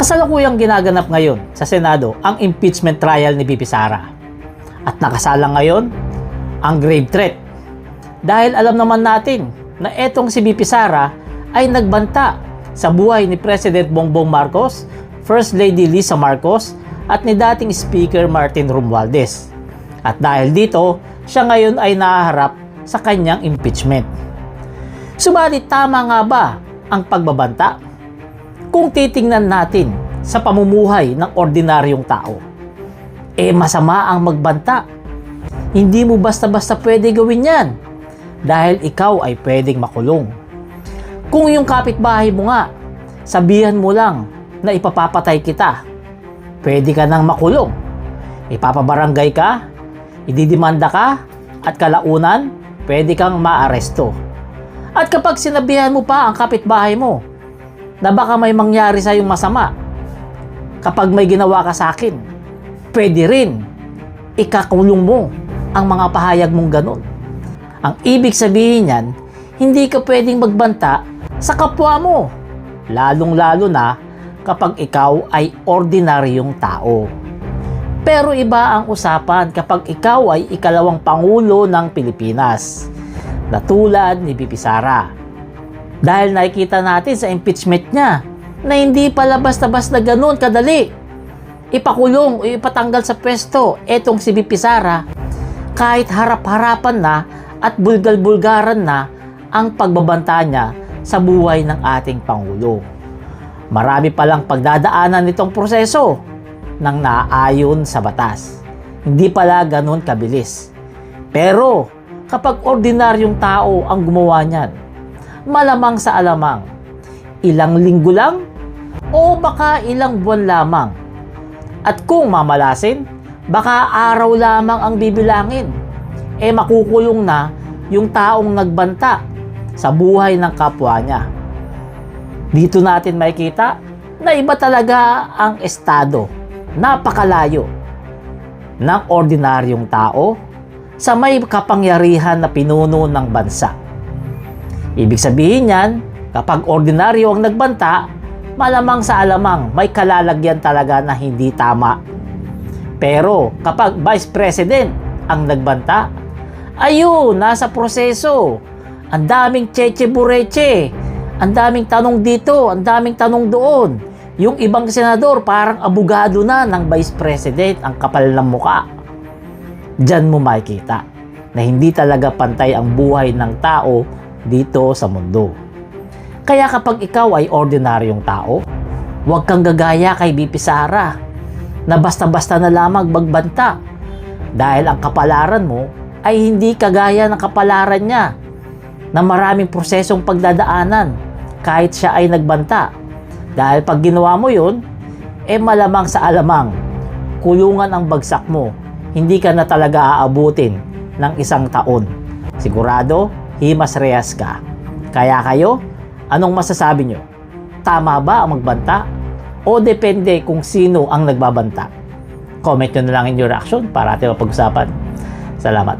Kasalukuyang ginaganap ngayon sa Senado ang impeachment trial ni VP Sara. At nakasalang ngayon ang grave threat. Dahil alam naman natin na etong si VP Sara ay nagbanta sa buhay ni President Bongbong Marcos, First Lady Lisa Marcos at ni dating Speaker Martin Romualdez. At dahil dito, siya ngayon ay nahaharap sa kanyang impeachment. Subalit tama nga ba ang pagbabanta? Kung titingnan natin sa pamumuhay ng ordinaryong tao, masama ang magbanta. Hindi mo basta-basta pwede gawin yan dahil ikaw ay pwedeng makulong. Kung yung kapitbahay mo nga, sabihan mo lang na ipapapatay kita, pwede ka nang makulong. Ipapabarangay ka, ididimanda ka, at kalaunan, pwede kang maaresto. At kapag sinabihan mo pa ang kapitbahay mo na baka may mangyari sa iyong masama kapag may ginawa ka sa akin, pwede rin ikakulong mo ang mga pahayag mong ganun. Ang ibig sabihin niyan, hindi ka pwedeng magbanta sa kapwa mo, lalong-lalo na kapag ikaw ay ordinaryong tao. Pero iba ang usapan kapag ikaw ay ikalawang Pangulo ng Pilipinas, na tulad ni VP Sara. Dahil nakikita natin sa impeachment niya na hindi pala basta-basta ganun kadali ipakulong o ipatanggal sa pwesto etong si VP Sara kahit harap-harapan na at bulgal-bulgaran na ang pagbabanta niya sa buhay ng ating Pangulo. Marami palang pagdadaanan nitong proseso nang naaayon sa batas. Hindi pala ganun kabilis. Pero kapag ordinaryong tao ang gumawa niyan, malamang sa alamang, ilang linggo lang o baka ilang buwan lamang. At kung mamalasin, baka araw lamang ang bibilangin. Makukulong na yung taong nagbanta sa buhay ng kapwa niya. Dito natin makikita na iba talaga ang estado, napakalayo ng ordinaryong tao sa may kapangyarihan na pinuno ng bansa. Ibig sabihin yan, kapag ordinaryo ang nagbanta, malamang sa alamang may kalalagyan talaga na hindi tama. Pero kapag Vice President ang nagbanta, ayun, nasa proseso. Ang daming cheche-bureche, ang daming tanong dito, ang daming tanong doon. Yung ibang senador parang abogado na ng Vice President, ang kapal ng muka. Diyan mo makikita na hindi talaga pantay ang buhay ng tao dito sa mundo. Kaya kapag ikaw ay ordinaryong tao, huwag kang gagaya kay VP Sara na basta-basta na lamang magbanta dahil ang kapalaran mo ay hindi kagaya ng kapalaran niya na maraming prosesong pagdadaanan kahit siya ay nagbanta. Dahil pag ginawa mo yun, malamang sa alamang kulungan ang bagsak mo. Hindi ka na talaga aabutin ng 1 taon. Sigurado, himas rehas ka. Kaya kayo, anong masasabi nyo? Tama ba ang magbanta? O depende kung sino ang nagbabanta? Comment nyo na lang in your reaction para ating mapag-usapan. Salamat.